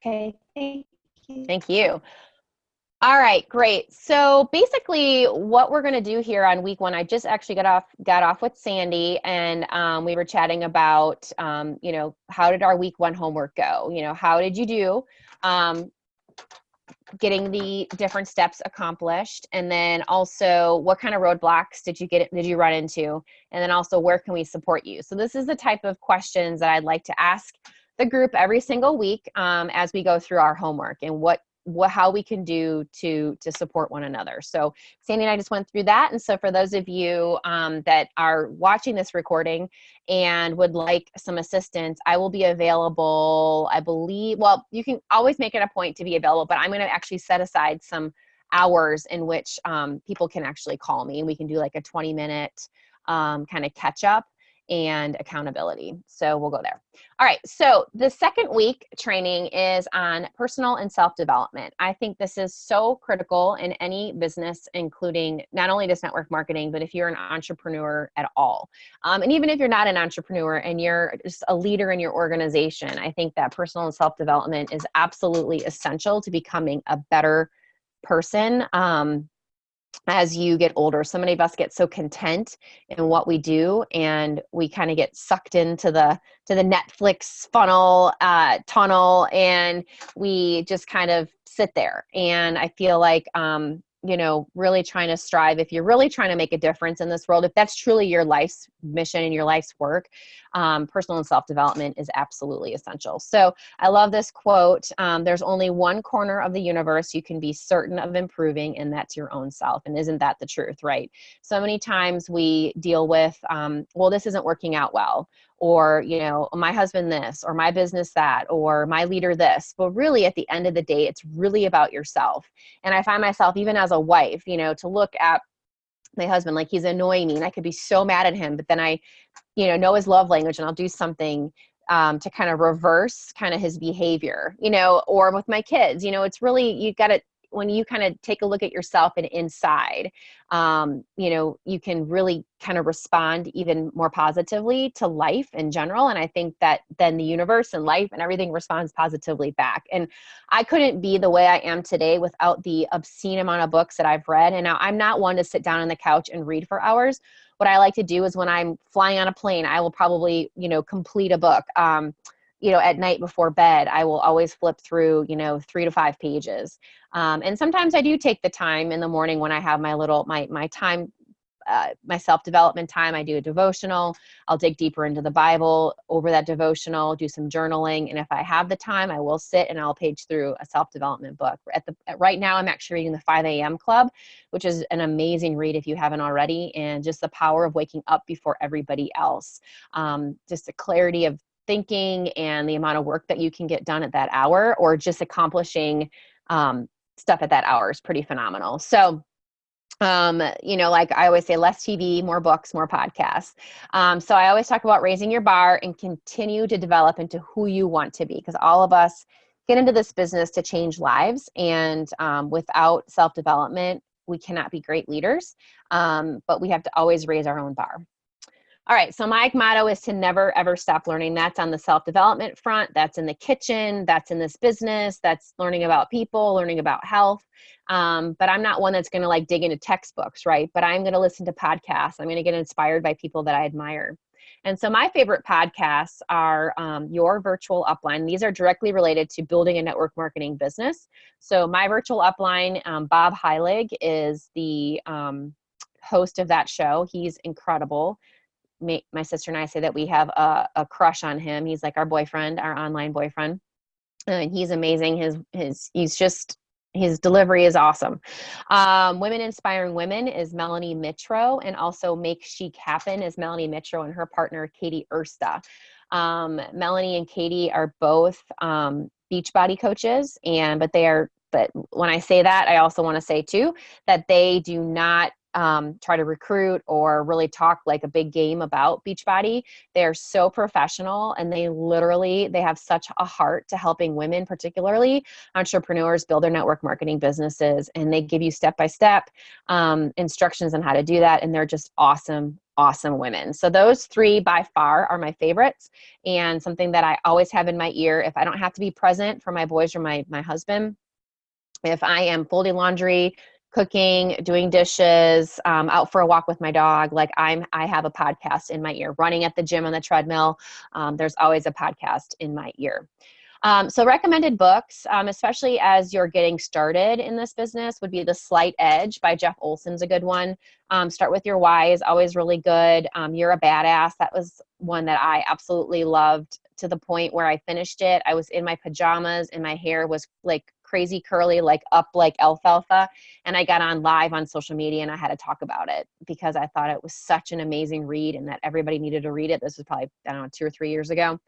Okay, thank you. Thank you. All right, great. So basically what we're going to do here on week 1, I just actually got off with Sandy, and we were chatting about, how did our week 1 homework go? How did you do getting the different steps accomplished? And then also, what kind of roadblocks did you run into? And then also, where can we support you? So this is the type of questions that I'd like to ask the group every single week as we go through our homework, and how we can do to support one another. So Sandy and I just went through that. And so for those of you that are watching this recording and would like some assistance, I will be available, I believe. Well, you can always make it a point to be available, but I'm going to actually set aside some hours in which people can actually call me, and we can do like a 20-minute kind of catch up and accountability. So we'll go there. All right. So the second week training is on personal and self-development. I think this is so critical in any business, including not only just network marketing, but if you're an entrepreneur at all. And even if you're not an entrepreneur and you're just a leader in your organization, I think that personal and self-development is absolutely essential to becoming a better person as you get older. So many of us get so content in what we do, and we kind of get sucked into the Netflix tunnel, and we just kind of sit there. And I feel like really trying to strive, if you're really trying to make a difference in this world, if that's truly your life's mission and your life's work, personal and self-development is absolutely essential. So I love this quote. There's only one corner of the universe you can be certain of improving, and that's your own self. And isn't that the truth, right? So many times we deal with, well, this isn't working out well, or, my husband this, or my business that, or my leader this. But really, at the end of the day, it's really about yourself. And I find myself, even as a wife, to look at my husband like he's annoying me, and I could be so mad at him, but then I, know his love language, and I'll do something to kind of reverse kind of his behavior, or with my kids, it's really, you got to, when you kind of take a look at yourself and inside, you can really kind of respond even more positively to life in general. And I think that then the universe and life and everything responds positively back. And I couldn't be the way I am today without the obscene amount of books that I've read. And now I'm not one to sit down on the couch and read for hours. What I like to do is when I'm flying on a plane, I will probably, complete a book. At night before bed, I will always flip through, 3 to 5 pages. And sometimes I do take the time in the morning when I have my time, my self-development time. I do a devotional. I'll dig deeper into the Bible over that devotional, do some journaling. And if I have the time, I will sit and I'll page through a self-development book. Right now, I'm actually reading the 5 a.m. Club, which is an amazing read if you haven't already. And just the power of waking up before everybody else. Just the clarity of thinking and the amount of work that you can get done at that hour, or just accomplishing stuff at that hour, is pretty phenomenal. So, like I always say, less TV, more books, more podcasts. So I always talk about raising your bar and continue to develop into who you want to be, because all of us get into this business to change lives. And without self-development, we cannot be great leaders, but we have to always raise our own bar. All right, so my motto is to never, ever stop learning. That's on the self-development front. That's in the kitchen. That's in this business. That's learning about people, learning about health. But I'm not one that's going to dig into textbooks, right? But I'm going to listen to podcasts. I'm going to get inspired by people that I admire. And so my favorite podcasts are Your Virtual Upline. These are directly related to building a network marketing business. So my virtual upline, Bob Heilig, is the host of that show. He's incredible. My sister and I say that we have a crush on him. He's like our boyfriend, our online boyfriend. And he's amazing. His delivery is awesome. Women Inspiring Women is Melanie Mitro, and also Make Chic Happen is Melanie Mitro and her partner, Katie Ersta. Melanie and Katie are both Beachbody coaches, but when I say that, I also want to say too, that they do not try to recruit or really talk like a big game about Beachbody. They're so professional, and they have such a heart to helping women, particularly entrepreneurs, build their network marketing businesses. And they give you step-by-step instructions on how to do that. And they're just awesome, awesome women. So those three by far are my favorites, and something that I always have in my ear if I don't have to be present for my boys or my husband. If I am folding laundry, cooking, doing dishes, out for a walk with my dog, like I have a podcast in my ear. Running at the gym on the treadmill, there's always a podcast in my ear. So recommended books, especially as you're getting started in this business, would be The Slight Edge by Jeff Olson's a good one. Start with Your Why is always really good. You're a Badass. That was one that I absolutely loved, to the point where I finished it. I was in my pajamas and my hair was like crazy curly, like up like alfalfa. And I got on live on social media and I had to talk about it because I thought it was such an amazing read and that everybody needed to read it. This was probably, I don't know, 2 or 3 years ago.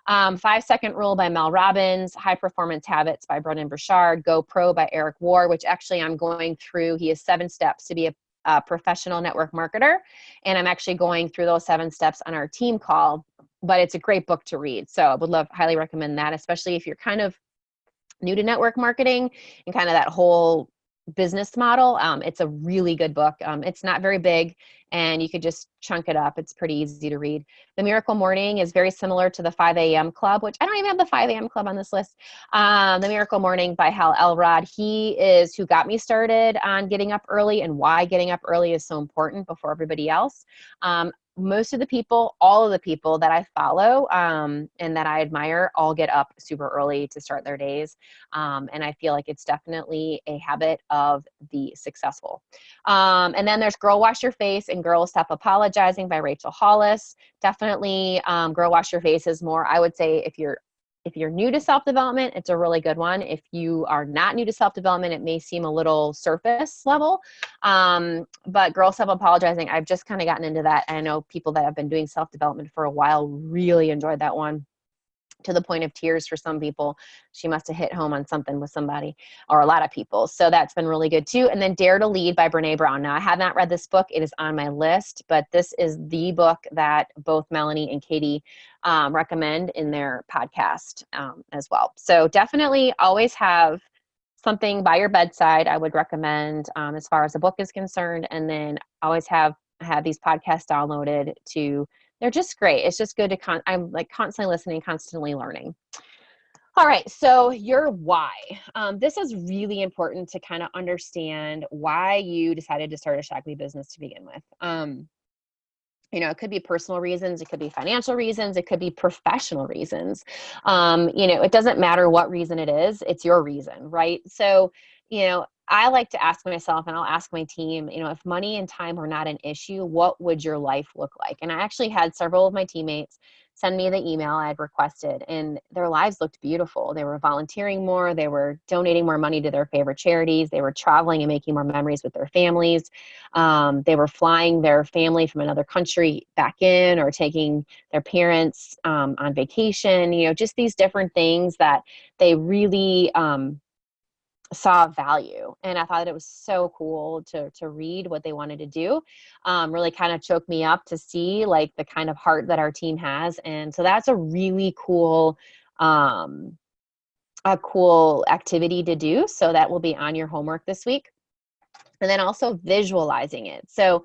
5-Second Rule by Mel Robbins, High Performance Habits by Brendan Burchard, Go Pro by Eric Ward, which actually I'm going through. He has 7 steps to be a professional network marketer. And I'm actually going through those 7 steps on our team call, but it's a great book to read. So I would highly recommend that, especially if you're kind of new to network marketing and kind of that whole business model. It's a really good book. It's not very big and you could just chunk it up. It's pretty easy to read. The Miracle Morning is very similar to the 5 a.m. Club, which I don't even have the 5 a.m. Club on this list. The Miracle Morning by Hal Elrod. He is who got me started on getting up early and why getting up early is so important before everybody else. Most of the people, all of the people that I follow and that I admire all get up super early to start their days. And I feel like it's definitely a habit of the successful. And then there's Girl Wash Your Face and Girl Stop Apologizing by Rachel Hollis. Definitely Girl Wash Your Face is more, I would say, if you're new to self-development, it's a really good one. If you are not new to self-development, it may seem a little surface level. But Girl Stop Apologizing, I've just kind of gotten into that. I know people that have been doing self-development for a while really enjoyed that one, to the point of tears for some people. She must have hit home on something with somebody or a lot of people. So that's been really good too. And then Dare to Lead by Brene Brown. Now I have not read this book. It is on my list, but this is the book that both Melanie and Katie recommend in their podcast as well. So definitely always have something by your bedside. I would recommend as far as a book is concerned. And then always have these podcasts downloaded to, they're just great. It's just good to I'm like constantly listening, constantly learning. All right. So your why. This is really important to kind of understand why you decided to start a Shaklee business to begin with. It could be personal reasons. It could be financial reasons. It could be professional reasons. It doesn't matter what reason it is. It's your reason, right? So, I like to ask myself, and I'll ask my team, if money and time were not an issue, what would your life look like? And I actually had several of my teammates send me the email I had requested, and their lives looked beautiful. They were volunteering more. They were donating more money to their favorite charities. They were traveling and making more memories with their families. They were flying their family from another country back in, or taking their parents on vacation, just these different things that they really saw value. And I thought it was so cool to read what they wanted to do. Really kind of choked me up to see like the kind of heart that our team has. And so that's a really cool, activity to do. So that will be on your homework this week. And then also visualizing it. So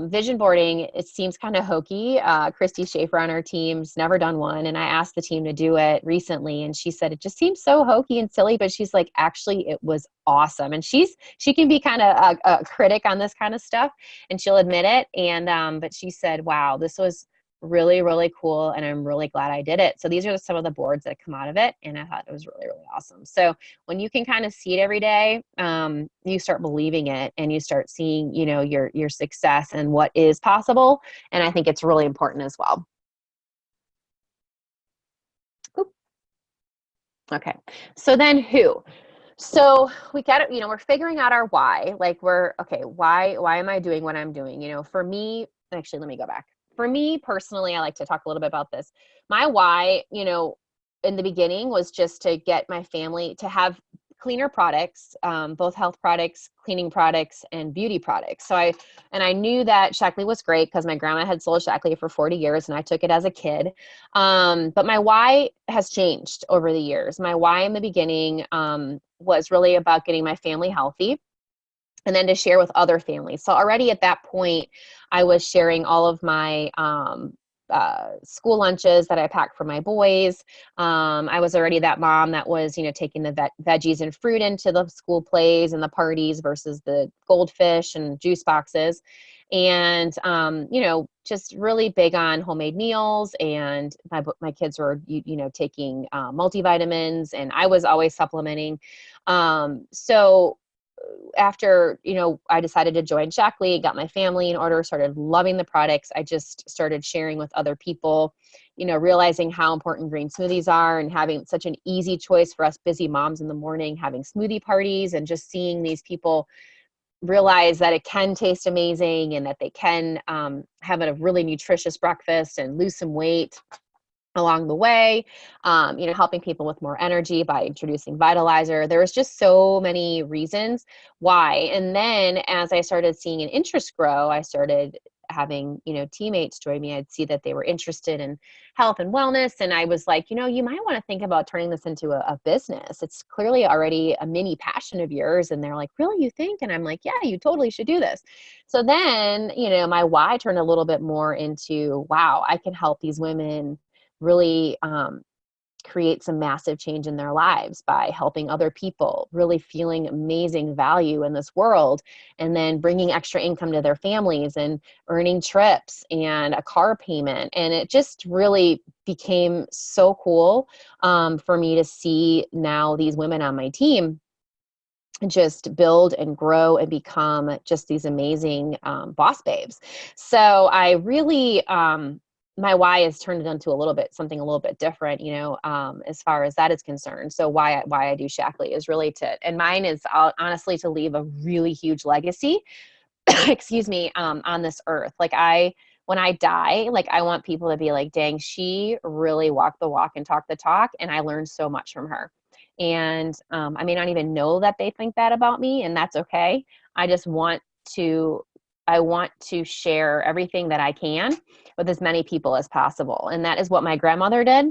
vision boarding, it seems kind of hokey. Christy Schaefer on our team's never done one. And I asked the team to do it recently. And she said, it just seems so hokey and silly, but she's like, actually, it was awesome. And she can be kind of a critic on this kind of stuff, and she'll admit it. And, but she said, wow, this was really, really cool. And I'm really glad I did it. So these are some of the boards that come out of it. And I thought it was really, really awesome. So when you can kind of see it every day, you start believing it, and you start seeing, your success and what is possible. And I think it's really important as well. Oop. Okay. So then who? So we got it, we're figuring out our why. Like why am I doing what I'm doing? For me, actually, let me go back. For me personally, I like to talk a little bit about this. My why, in the beginning was just to get my family to have cleaner products, both health products, cleaning products, and beauty products. So I knew that Shaklee was great because my grandma had sold Shaklee for 40 years and I took it as a kid. But my why has changed over the years. My why in the beginning was really about getting my family healthy. and then to share with other families. So already at that point, I was sharing all of my school lunches that I packed for my boys. I was already that mom that was, taking the veggies and fruit into the school plays and the parties versus the goldfish and juice boxes. And, just really big on homemade meals. And my kids were, taking multivitamins, and I was always supplementing. So after, I decided to join Shaklee, got my family in order, started loving the products. I just started sharing with other people, realizing how important green smoothies are and having such an easy choice for us busy moms in the morning, having smoothie parties and just seeing these people realize that it can taste amazing and that they can have a really nutritious breakfast and lose some weight along the way, helping people with more energy by introducing Vitalizer. There was just so many reasons why. And then as I started seeing an interest grow, I started having, teammates join me. I'd see that they were interested in health and wellness. And I was like, you might want to think about turning this into a business. It's clearly already a mini passion of yours. And they're like, really, you think? And I'm like, yeah, you totally should do this. So then, my why turned a little bit more into, wow, I can help these women really create some massive change in their lives by helping other people, really feeling amazing value in this world, and then bringing extra income to their families and earning trips and a car payment. And it just really became so cool for me to see now these women on my team just build and grow and become just these amazing boss babes. So I really, my why has turned it into something a little bit different, as far as that is concerned. So why I do Shaklee is really and mine is honestly to leave a really huge legacy, excuse me, on this earth. When I die, I want people to be like, dang, she really walked the walk and talked the talk. And I learned so much from her. And I may not even know that they think that about me, and that's okay. I just want to share everything that I can with as many people as possible. And that is what my grandmother did.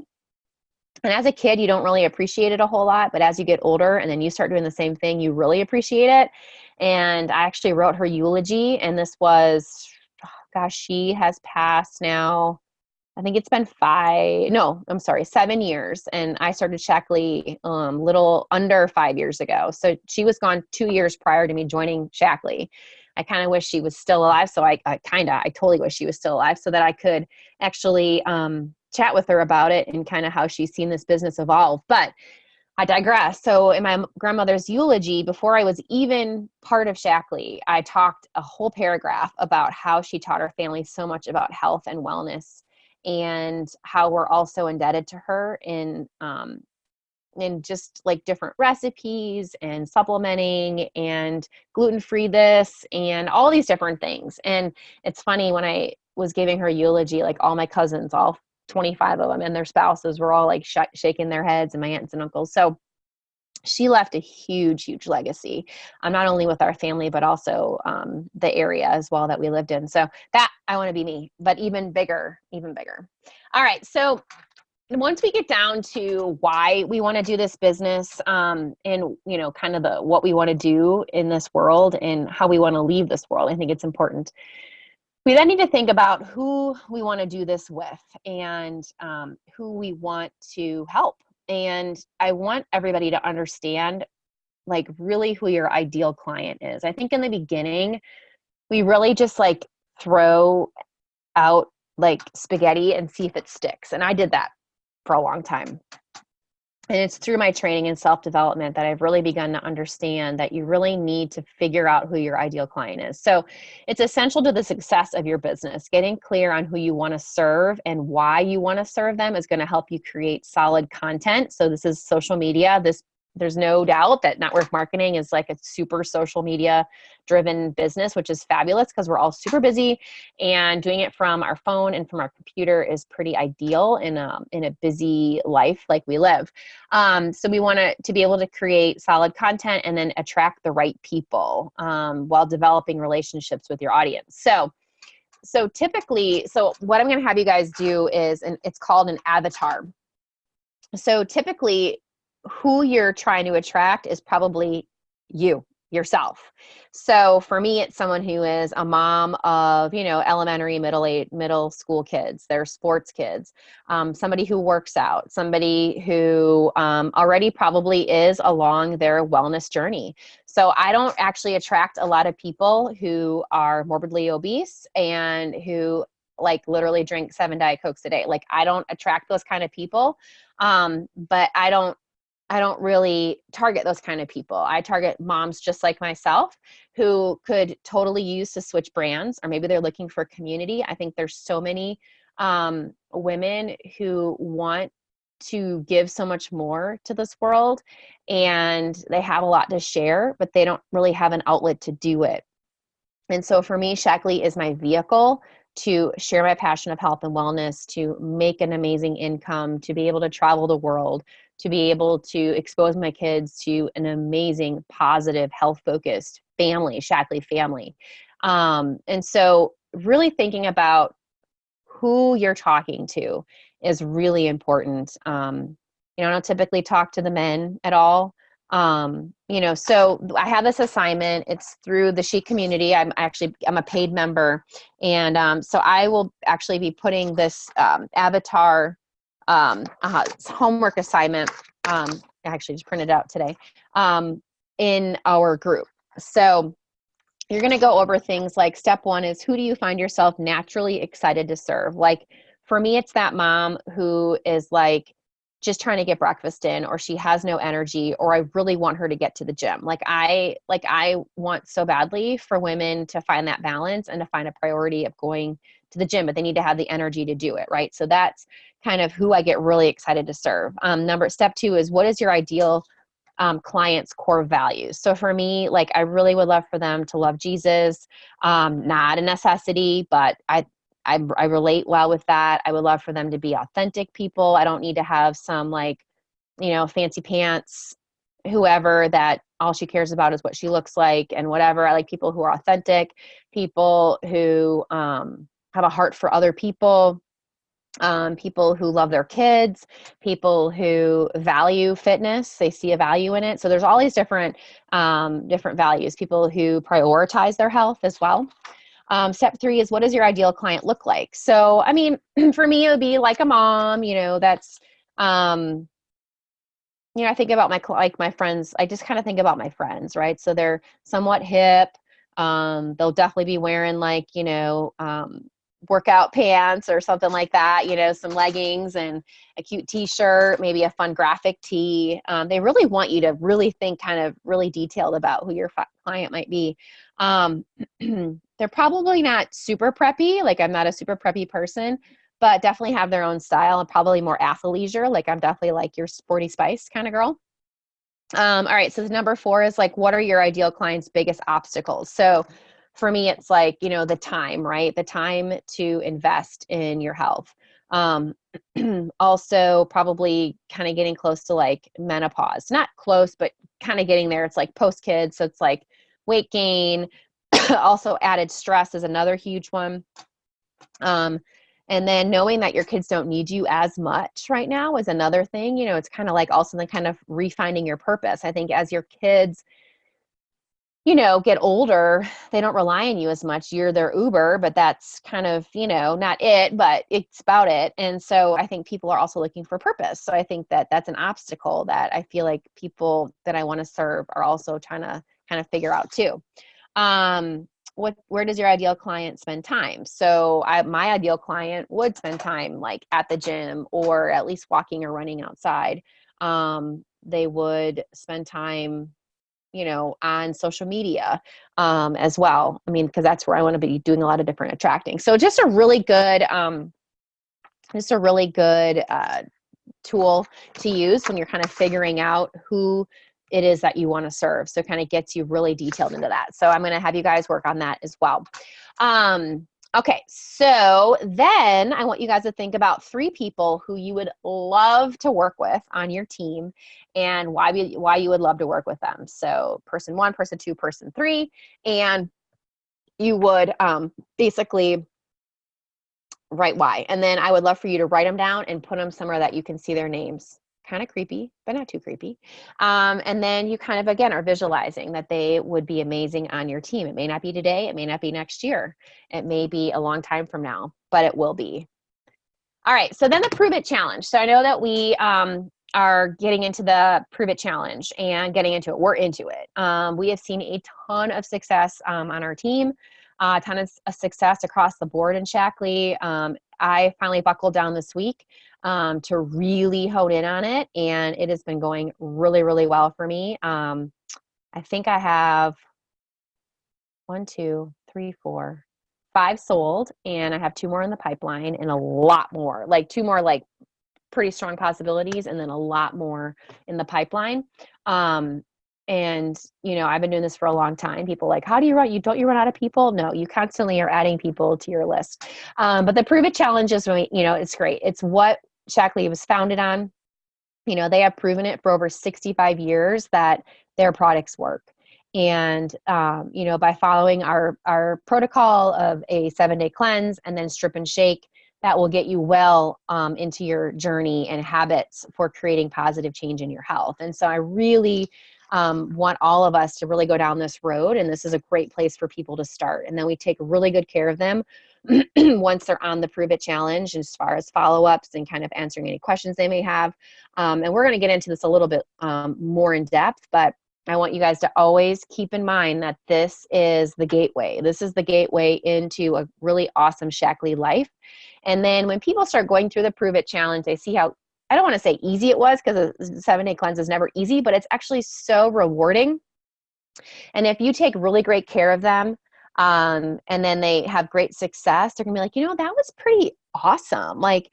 And as a kid, you don't really appreciate it a whole lot, but as you get older and then you start doing the same thing, you really appreciate it. And I actually wrote her eulogy, and this was, she has passed now. I think it's been 7 years. And I started Shaklee little under 5 years ago. So she was gone 2 years prior to me joining Shaklee. I kind of wish she was still alive. So I totally wish she was still alive so that I could actually chat with her about it and kind of how she's seen this business evolve. But I digress. So in my grandmother's eulogy, before I was even part of Shaklee, I talked a whole paragraph about how she taught her family so much about health and wellness, and how we're also indebted to her in just different recipes and supplementing and gluten-free this and all these different things. And it's funny, when I was giving her eulogy, all my cousins, all 25 of them and their spouses were all shaking their heads, and my aunts and uncles. So she left a huge, huge legacy, not only with our family, but also the area as well that we lived in. So that I want to be me, but even bigger, even bigger. All right. So once we get down to why we want to do this business, and, kind of what we want to do in this world and how we want to leave this world, I think it's important. We then need to think about who we want to do this with, and who we want to help. And I want everybody to understand really who your ideal client is. I think in the beginning, we really just throw out spaghetti and see if it sticks. And I did that for a long time. And it's through my training and self-development that I've really begun to understand that you really need to figure out who your ideal client is. So it's essential to the success of your business. Getting clear on who you want to serve and why you want to serve them is going to help you create solid content. So this is social media. There's no doubt that network marketing is a super social media driven business, which is fabulous because we're all super busy, and doing it from our phone and from our computer is pretty ideal in a busy life like we live. So we want to be able to create solid content and then attract the right people while developing relationships with your audience. So typically, what I'm going to have you guys do is, and it's called an avatar. So typically, who you're trying to attract is probably you. yourself. So for me, it's someone who is a mom of, elementary, middle school kids, they're sports kids, somebody who works out, somebody who already probably is along their wellness journey. So I don't actually attract a lot of people who are morbidly obese and who like literally drink 7 Diet Cokes a day. Like I don't attract those kind of people. But I don't really target those kind of people. I target moms just like myself who could totally use to switch brands, or maybe they're looking for community. I think there's so many women who want to give so much more to this world, and they have a lot to share, but they don't really have an outlet to do it. And so for me, Shaklee is my vehicle to share my passion of health and wellness, to make an amazing income, to be able to travel the world, to be able to expose my kids to an amazing, positive, health-focused family, Shaklee family. And so really thinking about who you're talking to is really important. I don't typically talk to the men at all. So I have this assignment. It's through the Chic community. I'm a paid member. And so I will actually be putting this avatar homework assignment, I actually just printed it out today, in our group. So you're going to go over things like step 1 is, who do you find yourself naturally excited to serve? Like for me, it's that mom who is like just trying to get breakfast in, or she has no energy, or I really want her to get to the gym. Like I want so badly for women to find that balance and to find a priority of going to the gym, but they need to have the energy to do it. Right. So that's kind of who I get really excited to serve. Step 2 is, what is your ideal clients' core values? So for me, like I really would love for them to love Jesus, not a necessity, but I relate well with that. I would love for them to be authentic people. I don't need to have some fancy pants, whoever, that all she cares about is what she looks like and whatever. I like people who are authentic, people who have a heart for other people. People who love their kids, people who value fitness, they see a value in it. So there's all these different values, people who prioritize their health as well. Step 3 is, what does your ideal client look like? So, I mean, for me, it would be like a mom, that's, I think about my friends. I just kind of think about my friends, right? So they're somewhat hip. They'll definitely be wearing workout pants or something like that, some leggings and a cute t-shirt, maybe a fun graphic tee. They really want you to really think kind of really detailed about who your client might be. They're probably not super preppy. Like I'm not a super preppy person, but definitely have their own style and probably more athleisure. Like I'm definitely like your sporty spice kind of girl. All right. So the number 4 is like, what are your ideal clients' biggest obstacles? So for me, it's like, the time, right? The time to invest in your health. Also probably kind of getting close to like menopause, not close, but kind of getting there. It's like post kids. So it's like weight gain, also added stress is another huge one. And then knowing that your kids don't need you as much right now is another thing. It's kind of like also then kind of refining your purpose. I think as your kids, get older, they don't rely on you as much. You're their Uber, but that's kind of, not it, but it's about it. And so I think people are also looking for purpose. So I think that that's an obstacle that I feel like people that I want to serve are also trying to kind of figure out too. Where does your ideal client spend time? So my ideal client would spend time like at the gym or at least walking or running outside. They would spend time, on social media as well. I mean, because that's where I want to be doing a lot of different attracting. So just a really good tool to use when you're kind of figuring out who it is that you want to serve. So it kind of gets you really detailed into that. So I'm going to have you guys work on that as well. Okay, so then I want you guys to think about 3 people who you would love to work with on your team and why you would love to work with them. So person 1, person 2, person 3, and you would basically write why. And then I would love for you to write them down and put them somewhere that you can see their names. kind of creepy, but not too creepy. And then you kind of, again, are visualizing that they would be amazing on your team. It may not be today. It may not be next year. It may be a long time from now, but it will be. All right. So then the Prove It Challenge. So I know that we are getting into the Prove It Challenge and getting into it. We're into it. We have seen a ton of success on our team, a ton of success across the board in Shaklee. I finally buckled down this week to really hone in on it, and it has been going really, really well for me. I think I have 1, 2, 3, 4, 5 sold, and I have 2 more in the pipeline, and a lot more, like 2 more, like pretty strong possibilities, and then a lot more in the pipeline. And I've been doing this for a long time. People like, how do you run? Don't you run out of people? No, you constantly are adding people to your list. But the Prove It Challenge is really, it's great. It's what Shaklee was founded on. They have proven it for over 65 years that their products work. And, by following our protocol of a 7-day cleanse and then strip and shake, that will get you well into your journey and habits for creating positive change in your health. And so I really want all of us to really go down this road. And this is a great place for people to start. And then we take really good care of them once they're on the Prove It Challenge, as far as follow-ups and kind of answering any questions they may have. And we're going to get into this a little bit more in depth, but I want you guys to always keep in mind that this is the gateway. This is the gateway into a really awesome Shaklee life. And then when people start going through the Prove It Challenge, they see how, I don't want to say easy it was, because a 7-day cleanse is never easy, but it's actually so rewarding. And if you take really great care of them, and then they have great success, they're gonna be like, that was pretty awesome. Like,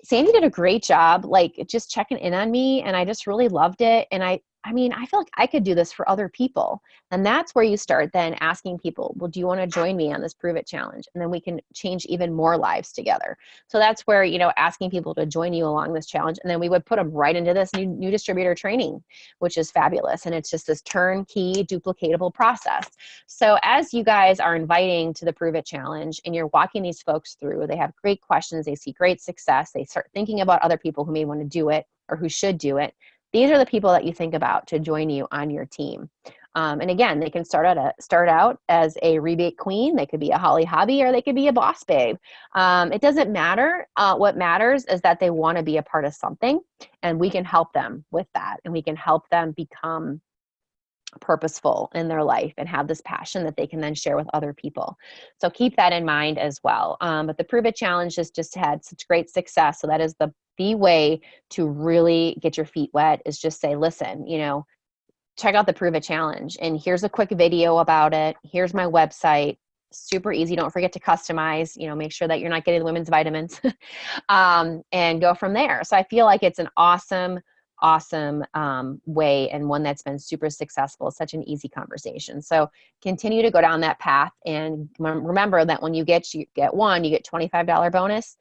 Sandy did a great job, like just checking in on me, and I just really loved it. And I feel like I could do this for other people. And that's where you start then asking people, well, do you want to join me on this Prove It Challenge? And then we can change even more lives together. So that's where, asking people to join you along this challenge. And then we would put them right into this new distributor training, which is fabulous. And it's just this turnkey, duplicatable process. So as you guys are inviting to the Prove It Challenge and you're walking these folks through, they have great questions, they see great success, they start thinking about other people who may want to do it or who should do it. These are the people that you think about to join you on your team. And again, they can start out as a rebate queen. They could be a Holly Hobby, or they could be a boss babe. It doesn't matter. What matters is that they want to be a part of something, and we can help them with that. And we can help them become purposeful in their life and have this passion that they can then share with other people. So keep that in mind as well. But the Prove It Challenge has just had such great success. So that is the way to really get your feet wet, is just say, listen, check out the Prove It Challenge. And here's a quick video about it. Here's my website. Super easy. Don't forget to customize, make sure that you're not getting the women's vitamins and go from there. So I feel like it's an awesome way, and one that's been super successful. It's such an easy conversation. So continue to go down that path. And remember that when you get 1, you get $25 bonus.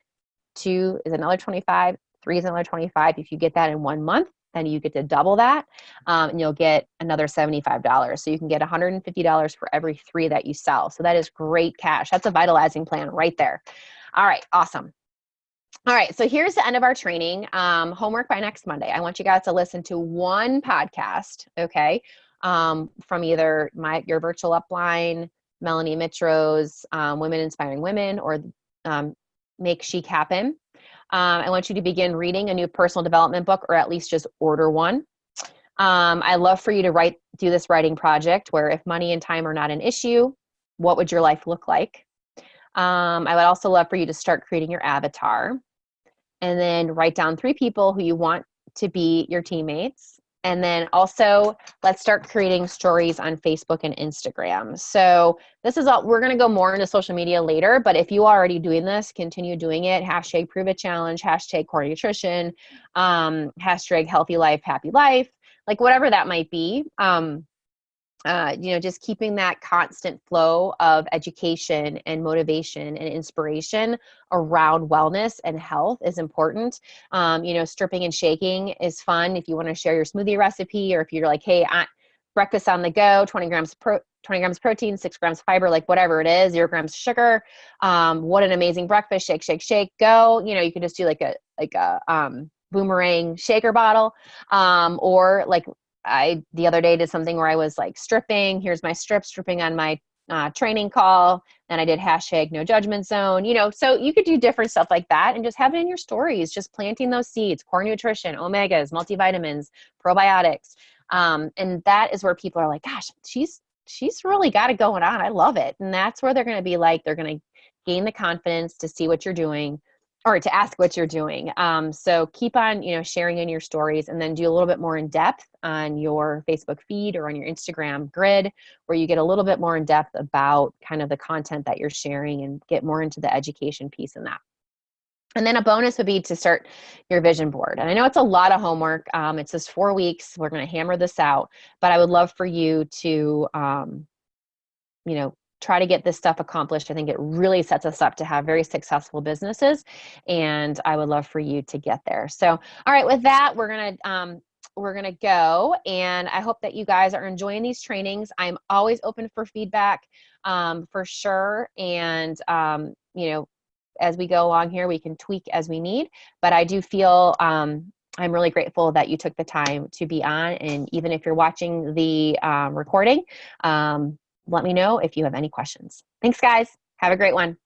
2 is another 25. 3 is another 25. If you get that in 1 month, then you get to double that, and you'll get another $75. So you can get $150 for every 3 that you sell. So that is great cash. That's a vitalizing plan right there. All right, awesome. All right, so here's the end of our training. Homework by next Monday. I want you guys to listen to 1 podcast, okay, from either your virtual upline, Melanie Mitro's Women Inspiring Women, or Make Chic Happen. I want you to begin reading a new personal development book, or at least just order one. I love for you to do this writing project where, if money and time are not an issue, what would your life look like? I would also love for you to start creating your avatar, and then write down 3 people who you want to be your teammates. And then also, let's start creating stories on Facebook and Instagram. So this is all, we're going to go more into social media later, but if you are already doing this, continue doing it. # Prove It Challenge, # Core Nutrition, # Healthy Life, Happy Life, like whatever that might be. Just keeping that constant flow of education and motivation and inspiration around wellness and health is important. Stripping and shaking is fun if you want to share your smoothie recipe, or if you're like, hey, breakfast on the go, 20 grams protein, 6 grams fiber, like whatever it is, 0 grams sugar. What an amazing breakfast, shake, shake, shake, go. You can just do like a boomerang shaker bottle. Or like I, the other day, did something where I was like stripping. Here's my stripping on my training call. Then I did hashtag no judgment zone, you know, so you could do different stuff like that and just have it in your stories, just planting those seeds, core nutrition, omegas, multivitamins, probiotics. And that is where people are like, gosh, she's really got it going on. I love it. And that's where they're going to be like, they're going to gain the confidence to see what you're doing, or to ask what you're doing. So keep on, you know, sharing in your stories, and then do a little bit more in depth on your Facebook feed or on your Instagram grid, where you get a little bit more in depth about kind of the content that you're sharing and get more into the education piece in that. And then a bonus would be to start your vision board. And I know it's a lot of homework. It's just 4 weeks. We're going to hammer this out, but I would love for you to, you know, try to get this stuff accomplished. I think it really sets us up to have very successful businesses, and I would love for you to get there. So, all right, with that, we're gonna go, and I hope that you guys are enjoying these trainings. I'm always open for feedback, for sure, and you know, as we go along here, we can tweak as we need. But I do feel I'm really grateful that you took the time to be on, and even if you're watching the recording, let me know if you have any questions. Thanks, guys. Have a great one.